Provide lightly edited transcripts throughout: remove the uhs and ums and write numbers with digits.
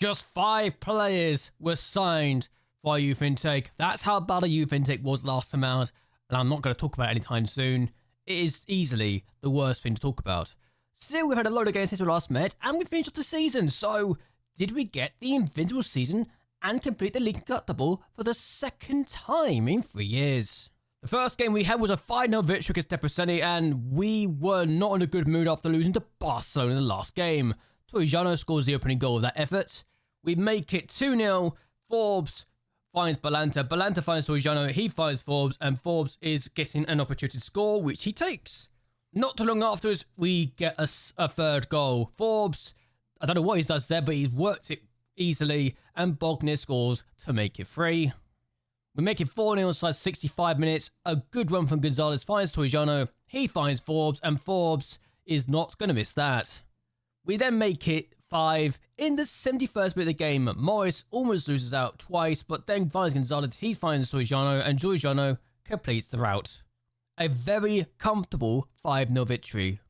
Just 5 players were signed for our youth intake. That's how bad a youth intake was last time out, and I'm not going to talk about it anytime soon. It is easily the worst thing to talk about. Still, we've had a load of games since we last met, and we finished off the season. So, did we get the Invincible season and complete the League Cup double for the second time in 3 years? The first game we had was a 5-0 victory against Debreceni, and we were not in a good mood after losing to Barcelona in the last game. Torrijano scores the opening goal of that effort. We make it 2-0. Forbes finds Balanta. Balanta finds Torrijano. He finds Forbes, and Forbes is getting an opportunity to score, which he takes. Not too long afterwards, we get a third goal. Forbes, I don't know what he does there, but he's worked it easily, and Bogner scores to make it 3. We make it 4-0 inside 65 minutes. A good run from Gonzalez finds Torrijano. He finds Forbes, and Forbes is not going to miss that. We then make it 5 in the 71st minute of the game. Morris almost loses out twice, but then finds Gonzalez. He finds Torrijano, and Torrijano completes the rout. A very comfortable 5-0 victory.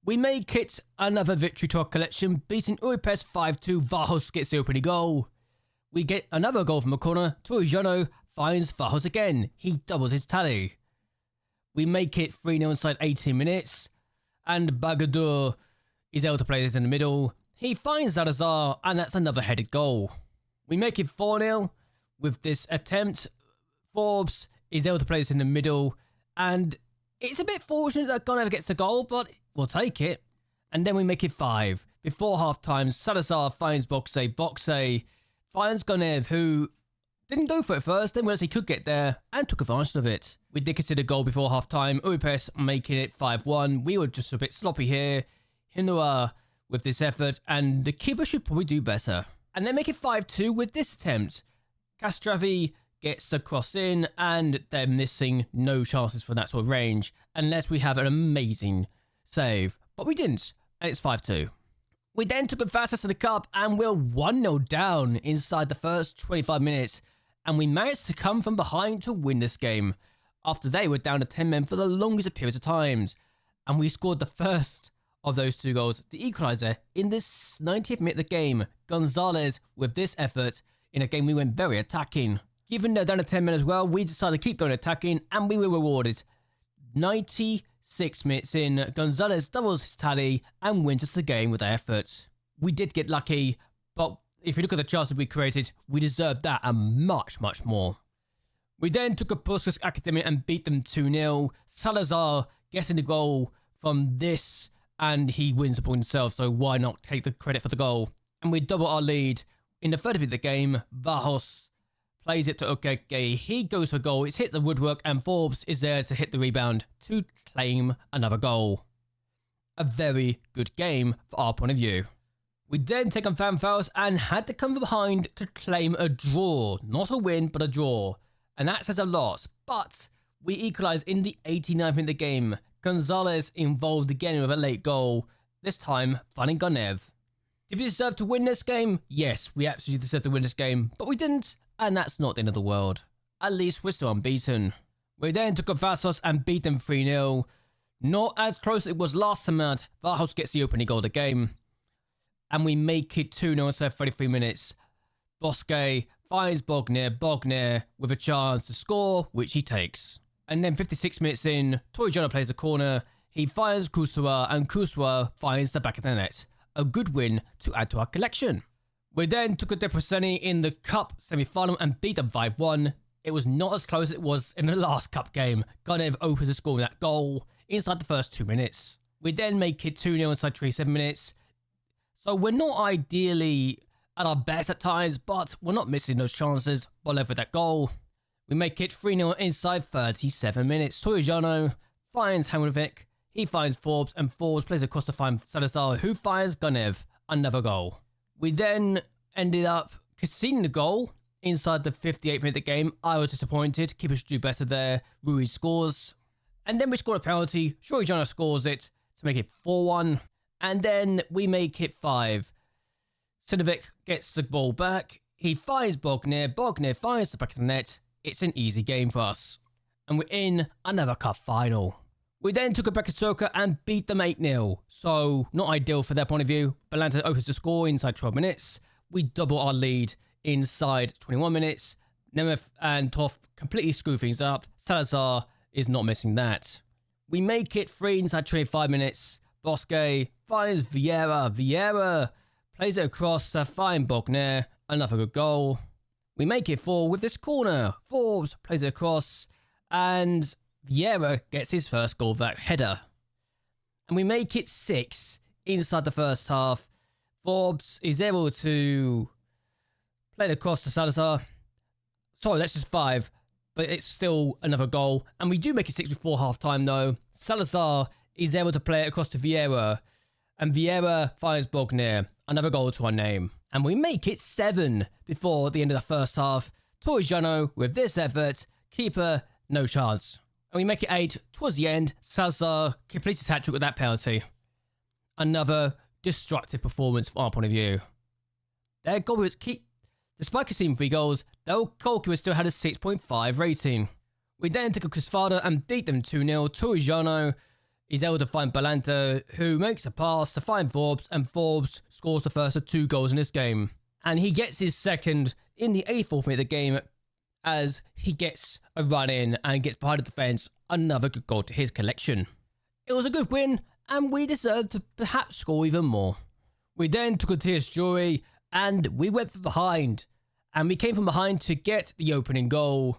We make it another victory to our collection, beating Budapest 5-2. Vahos gets the opening goal. We get another goal from a corner. Torrijano finds Vahos again. He doubles his tally. We make it 3-0 inside 18 minutes, and Bagadur is able to play this in the middle. He finds Salazar, and that's another headed goal. We make it 4-0 with this attempt. Forbes is able to play this in the middle, and it's a bit fortunate that Gonev gets a goal, but we'll take it. And then we make it 5. Before half-time, Salazar finds Boxe. Boxe finds Gonev, who didn't go for it first, then realized he could get there, and took advantage of it. We did consider a goal before half-time. Budapest making it 5-1. We were just a bit sloppy here. Hinua with this effort, and the keeper should probably do better. And then make it 5-2 with this attempt. Castravi gets the cross in, and they're missing no chances for that sort of range, unless we have an amazing save. But we didn't, and it's 5-2. We then took advantage of the cup, and we're 1-0 down inside the first 25 minutes, and we managed to come from behind to win this game, after they were down to 10 men for the longest periods of times. And we scored the first of those 2 goals, the equaliser, in this 90th minute of the game. Gonzalez with this effort in a game we went very attacking. Given they're down to 10 men as well, we decided to keep going attacking, and we were rewarded. 96 minutes in, Gonzalez doubles his tally and wins us the game with their efforts. We did get lucky, but if you look at the chances we created, we deserved that and much, much more. We then took a Puskas Academy and beat them 2-0. Salazar getting the goal from this, and he wins the point himself, so why not take the credit for the goal? And we double our lead. In the 30th minute of the game, Vahos plays it to Okeke. He goes for a goal. It's hit the woodwork, and Forbes is there to hit the rebound to claim another goal. A very good game for our point of view. We then take on fan fouls and had to come from behind to claim a draw. Not a win, but a draw. And that says a lot. But we equalise in the 89th minute of the game. Gonzalez involved again with a late goal, this time finding Gonev. Did we deserve to win this game? Yes, we absolutely deserved to win this game, but we didn't, and that's not the end of the world. At least we're still unbeaten. We then took on Vasos and beat them 3-0. Not as close as it was last time out. Vahos gets the opening goal of the game, and we make it 2-0 instead of 33 minutes. Bosque finds Bogner with a chance to score, which he takes. And then 56 minutes in, Torrijano plays a corner. He finds Kuswa, and Kuswa finds the back of the net. A good win to add to our collection. We then took a Debreceni in the Cup semi-final and beat them 5-1. It was not as close as it was in the last Cup game. Gonev opens the score with that goal inside the first 2 minutes. We then make it 2-0 inside 37 minutes. So we're not ideally at our best at times, but we're not missing those chances. Bolev with that goal. We make it 3-0 inside 37 minutes. Torrijano finds Hamanovic. He finds Forbes, and Forbes plays across to find Salazar, who fires Gonev. Another goal. We then ended up conceding the goal inside the 58th minute of the game. I was disappointed. Keeper should do better there. Ruiz scores. And then we scored a penalty. Torrijano scores it to make it 4-1. And then we make it 5. Sinovic gets the ball back. He finds Bogner. Bogner finds the back of the net. It's an easy game for us. And we're in another cup final. We then took a back to Soka and beat them 8-0. So, not ideal for their point of view. Balanta opens the score inside 12 minutes. We double our lead inside 21 minutes. Nemeth and Toth completely screw things up. Salazar is not missing that. We make it 3 inside 25 minutes. Bosque finds Vieira. Vieira plays it across to find Bogner. Another good goal. We make it 4 with this corner. Forbes plays it across and Vieira gets his first goal of that header. And we make it 6 inside the first half. Forbes is able to play it across to Salazar. Sorry, that's just 5, but it's still another goal. And we do make it 6 before half-time, though. Salazar is able to play it across to Vieira. And Vieira finds Bogner. Another goal to our name. And we make it 7 before the end of the first half. Torrigiano with this effort. Keeper, no chance. And we make it 8 towards the end. Salazar completes his hat-trick with that penalty. Another destructive performance from our point of view. Their goalkeeper despite conceding 3 goals, their goalkeeper still had a 6.5 rating. We then took a Crisfada and beat them 2-0. Torrigiano is able to find Balanta, who makes a pass to find Forbes, and Forbes scores the first of 2 goals in this game. And he gets his second in the 84th minute of the game as he gets a run in and gets behind the defence. Another good goal to his collection. It was a good win, and we deserved to perhaps score even more. We then took a Tears Jury, and we went from behind. And we came from behind to get the opening goal.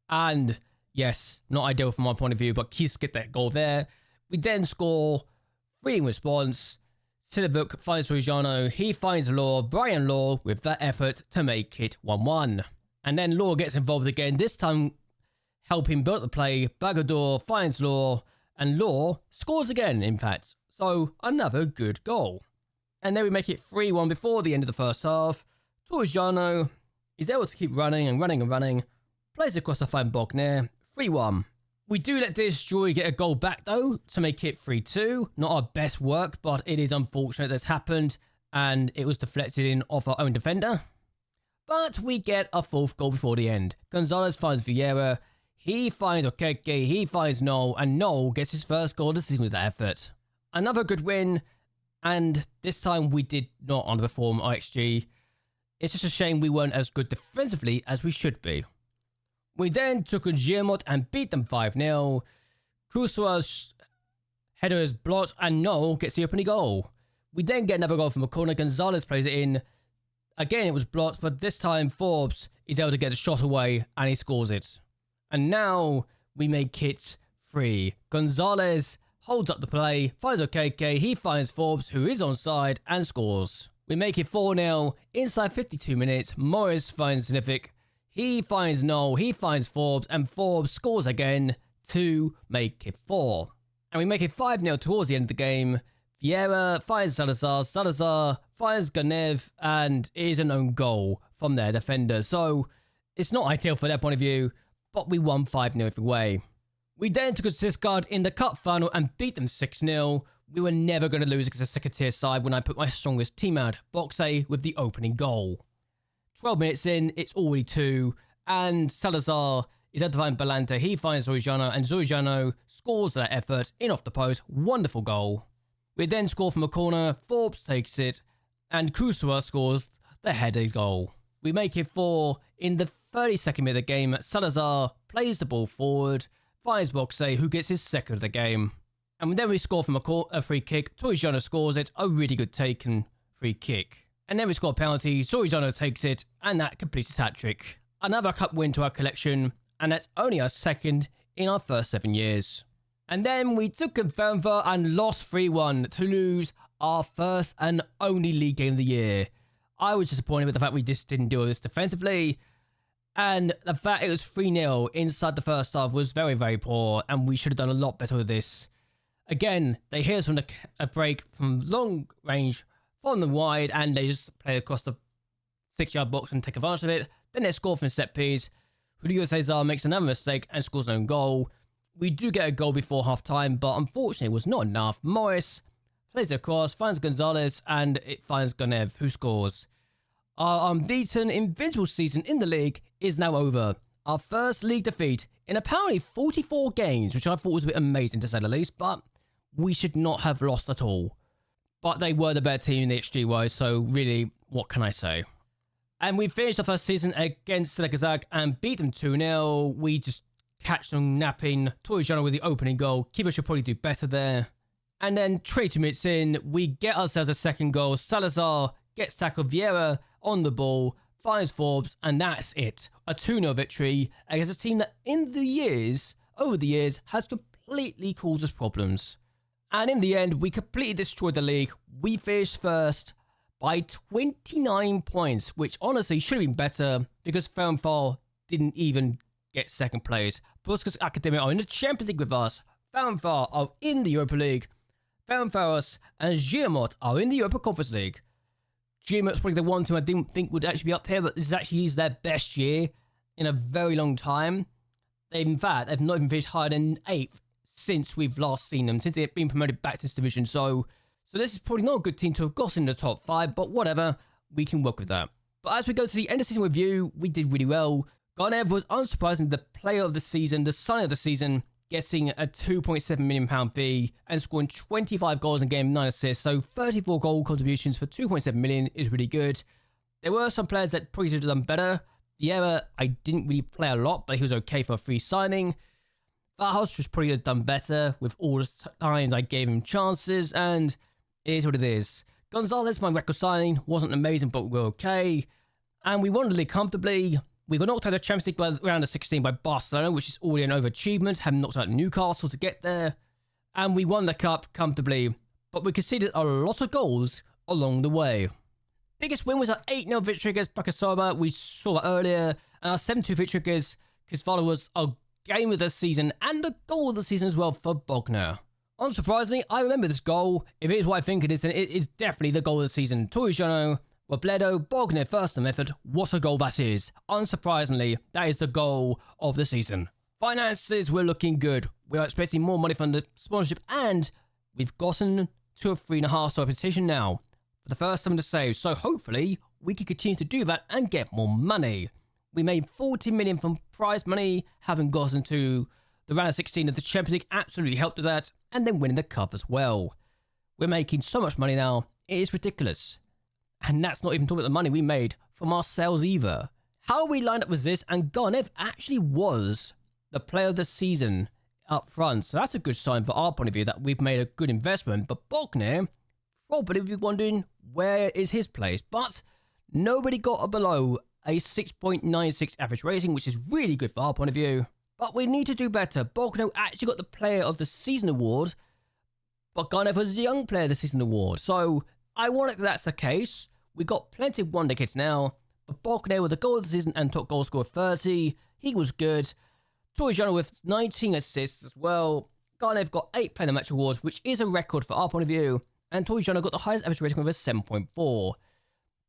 And yes, not ideal from my point of view, but Kiss get that goal there. We then score 3 in response. Silivuk finds Torrigiano. He finds Law. Brian Law with that effort to make it 1-1. And then Law gets involved again, this time helping build the play. Bagador finds Law. And Law scores again, in fact. So another good goal. And then we make it 3-1 before the end of the first half. Torrigiano is able to keep running and running and running. Plays across to find Bogner. 3-1. We do let this Joy get a goal back though to make it 3-2. Not our best work, but it is unfortunate that's happened. And it was deflected in off our own defender. But we get a 4th goal before the end. Gonzalez finds Vieira. He finds Okeke. He finds Noel. And Noel gets his first goal of the season with that effort. Another good win. And this time we did not underperform XG. It's just a shame we weren't as good defensively as we should be. We then took a Giamot and beat them 5-0. Kusua's header is blocked and Noel gets the opening goal. We then get another goal from a corner. Gonzalez plays it in. Again, it was blocked, but this time Forbes is able to get a shot away and he scores it. And now we make it 3. Gonzalez holds up the play, finds Okeke, he finds Forbes, who is onside, and scores. We make it 4-0. Inside 52 minutes, Morris finds Snific. He finds Noel, he finds Forbes, and Forbes scores again to make it 4. And we make it 5-0 towards the end of the game. Vieira finds Salazar, Salazar finds Ganev, and it is an own goal from their defender. So it's not ideal for their point of view, but we won 5-0 every way. We then took a Sisgard in the cup final and beat them 6-0. We were never going to lose against a second tier side when I put my strongest team out. Boxe with the opening goal. 12 minutes in, it's already 2, and Salazar is able to find Balanta. He finds Torrigiano, and Torrigiano scores that effort in off the post. Wonderful goal. We then score from a corner, Forbes takes it, and Kusua scores the header goal. We make it 4 in the 32nd minute of the game. Salazar plays the ball forward, finds Boxe, who gets his second of the game. And then we score from a free kick. Torrigiano scores it, a really good taken free kick. And then we score a penalty, Torrigiano takes it, and that completes his hat-trick. Another cup win to our collection, and that's only our second in our first 7 years. And then we took Confirmva and lost 3-1 to lose our first and only league game of the year. I was disappointed with the fact we just didn't do this defensively, and the fact it was 3-0 inside the first half was very, very poor, and we should have done a lot better with this. Again, they hit us from a break from long range, from the wide, and they just play across the 6-yard box and take advantage of it. Then they score from a set piece. Julio Cesar makes another mistake and scores an own goal. We do get a goal before half-time, but unfortunately it was not enough. Morris plays it across, finds Gonzalez, and it finds Ganev, who scores. Our unbeaten Invincible season in the league is now over. Our first league defeat in apparently 44 games, which I thought was a bit amazing to say the least, but we should not have lost at all. But they were the better team in the XG-wise, so really, what can I say? And we finished our first season against Selekazak and beat them 2-0. We just catch them napping. Torrigiano with the opening goal. Keeper should probably do better there. And then 22 minutes in, we get ourselves a second goal. Salazar gets tackled. Vieira on the ball, finds Forbes, and that's it. A 2-0 victory against a team that over the years, has completely caused us problems. And in the end, we completely destroyed the league. We finished first by 29 points, which honestly should have been better because Ferencváros didn't even get second place. Puskás Academy are in the Champions League with us. Ferencváros are in the Europa League. Ferencváros and JLAB are in the Europa Conference League. JLAB's probably the one team I didn't think would actually be up here, but this is their best year in a very long time. In fact, they've not even finished higher than 8th since we've last seen them, since they've been promoted back to this division. So this is probably not a good team to have got in the top 5, but whatever, we can work with that. But as we go to the end of season review, we did really well. Garnev was unsurprisingly the player of the season, the sign of the season, getting a £2.7 million fee and scoring 25 goals and getting 9 assists. So 34 goal contributions for 2.7 million is really good. There were some players that probably should have done better. Vieira, I didn't really play a lot, but he was okay for a free signing. Vargas was probably done better with all the times I gave him chances, and it is what it is. Gonzalez, my record signing, wasn't amazing, but we were okay. And we won the league comfortably. We got knocked out of the Champions League by round of 16 by Barcelona, which is already an overachievement, having knocked out Newcastle to get there. And we won the cup comfortably, but we conceded a lot of goals along the way. Biggest win was our 8-0 victory against Bratislava. We saw that earlier. And our 7-2 victory against Kisvala was a game of the season and the goal of the season as well for Bogner. Unsurprisingly, I remember this goal. If it is what I think it is, then it is definitely the goal of the season. Torrigiano, Robledo, Bogner, first time effort. What a goal that is. Unsurprisingly, that is the goal of the season. Finances were looking good. We are expecting more money from the sponsorship, and we've gotten to a 3.5-star reputation now. For the first time to save, so hopefully we can continue to do that and get more money. We made 40 million from prize money, having gotten to the round of 16 of the Champions League absolutely helped with that, and then winning the cup as well. We're making so much money now, it is ridiculous. And that's not even talking about the money we made from our sales either. How we lined up with this, and Garnev actually was the player of the season up front, so that's a good sign for our point of view that we've made a good investment. But Bogner probably be wondering where is his place, but nobody got below a 6.96 average rating, which is really good for our point of view. But we need to do better. Bogner actually got the Player of the Season award, but Garnev was the Young Player of the Season award. So I want it that that's the case. We got plenty of wonder kids now, but Bogner with the goal of the season and top goal scorer 30. He was good. Torrigiano with 19 assists as well. Garnev got 8 Player of the Match awards, which is a record for our point of view. And Torrigiano got the highest average rating with a 7.4.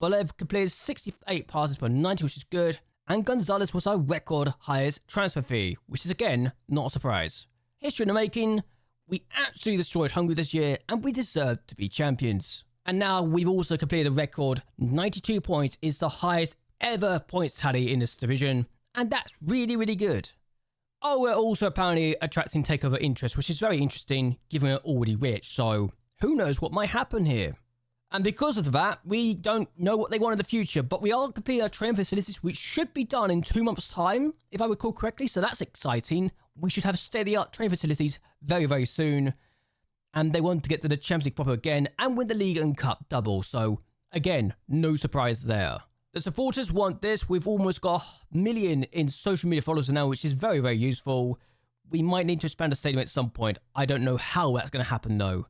Bolev completed 68 passes per 90, which is good. And Gonzalez was our record highest transfer fee, which is again not a surprise. History in the making, we absolutely destroyed Hungary this year and we deserve to be champions. And now we've also completed a record 92 points is the highest ever points tally in this division, and that's really, really good. Oh, we're also apparently attracting takeover interest, which is very interesting given we're already rich, so who knows what might happen here. And because of that, we don't know what they want in the future, but we are completing our training facilities, which should be done in 2 months' time, if I recall correctly, so that's exciting. We should have state-of-the-art training facilities very, very soon. And they want to get to the Champions League proper again and win the League and Cup double, so again, no surprise there. The supporters want this. We've almost got 1 million in social media followers now, which is very, very useful. We might need to expand the stadium at some point. I don't know how that's going to happen though,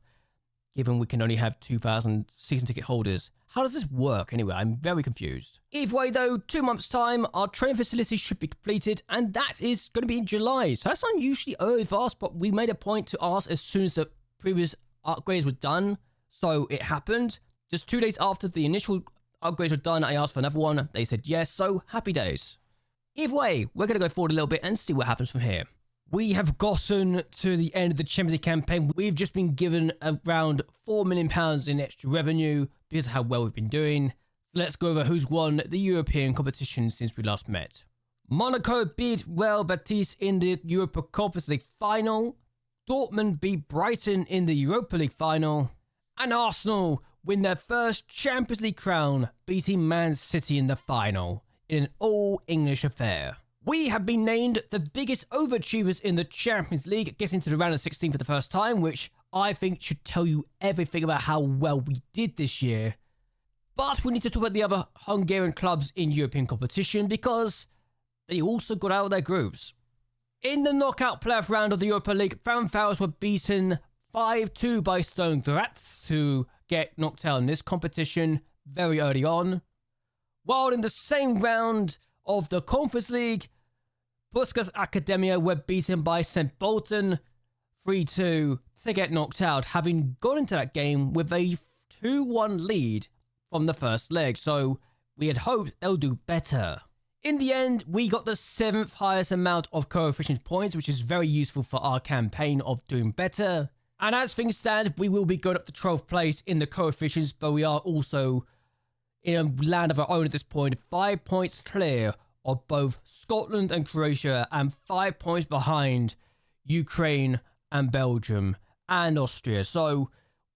given we can only have 2,000 season ticket holders. How does this work anyway? I'm very confused. Either way though, 2 months time, our training facilities should be completed, and that is going to be in July. So that's unusually early for us, but we made a point to ask as soon as the previous upgrades were done. So it happened. Just 2 days after the initial upgrades were done, I asked for another one. They said yes, so happy days. Either way, we're going to go forward a little bit and see what happens from here. We have gotten to the end of the Champions League campaign. We've just been given around £4 million in extra revenue because of how well we've been doing. So let's go over who's won the European competition since we last met. Monaco beat Real Betis in the Europa Conference League final. Dortmund beat Brighton in the Europa League final. And Arsenal win their first Champions League crown, beating Man City in the final in an all-English affair. We have been named the biggest overachievers in the Champions League, getting to the round of 16 for the first time, which I think should tell you everything about how well we did this year. But we need to talk about the other Hungarian clubs in European competition because they also got out of their groups. In the knockout playoff round of the Europa League, Ferencváros were beaten 5-2 by Stone Graz to get knocked out in this competition very early on. While in the same round of the Conference League, Puskás Academia were beaten by St. Bolton 3-2 to get knocked out, having gone into that game with a 2-1 lead from the first leg, so we had hoped they'll do better. In the end, we got the 7th highest amount of coefficient points, which is very useful for our campaign of doing better. And as things stand, we will be going up to 12th place in the coefficients, but we are also in a land of our own at this point, 5 points clear of both Scotland and Croatia, and 5 points behind Ukraine and Belgium and Austria. So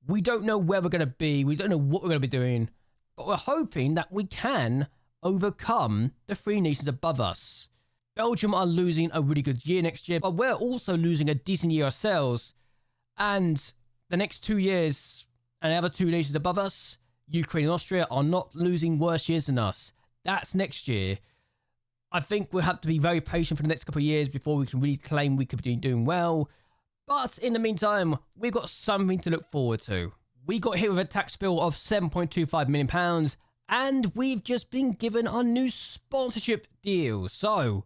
we don't know where we're going to be, we don't know what we're going to be doing, but we're hoping that we can overcome the 3 nations above us. Belgium are losing a really good year next year, but we're also losing a decent year ourselves. And the next 2 years, and the other 2 nations above us, Ukraine and Austria, are not losing worse years than us. That's next year. I think we'll have to be very patient for the next couple of years before we can really claim we could be doing well. But in the meantime, we've got something to look forward to. We got hit with a tax bill of £7.25 million, and we've just been given our new sponsorship deal. So,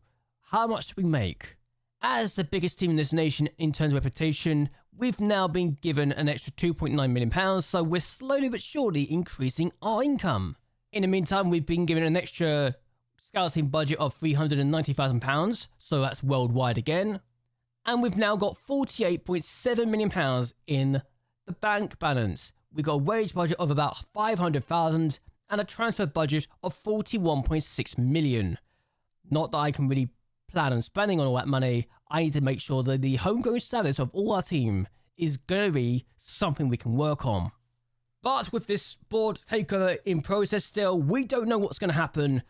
how much do we make? As the biggest team in this nation in terms of reputation, we've now been given an extra £2.9 million, so we're slowly but surely increasing our income. In the meantime, we've been given an extra scouting budget of £390,000, so that's worldwide again. And we've now got £48.7 million in the bank balance. We've got a wage budget of about £500,000 and a transfer budget of £41.6 million. Not that I can really plan on spending on all that money. I need to make sure that the homegrown status of all our team is going to be something we can work on. But with this board takeover in process still, we don't know what's going to happen.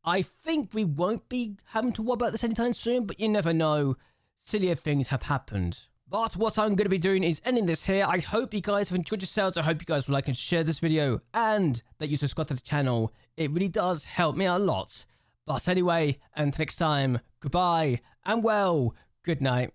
I think we won't be having to worry about this anytime soon, but you never know. Sillier things have happened. But what I'm going to be doing is ending this here. I hope you guys have enjoyed yourselves. I hope you guys will like and share this video, and that you subscribe to the channel. It really does help me a lot. But anyway, until next time, goodbye, and well, good night.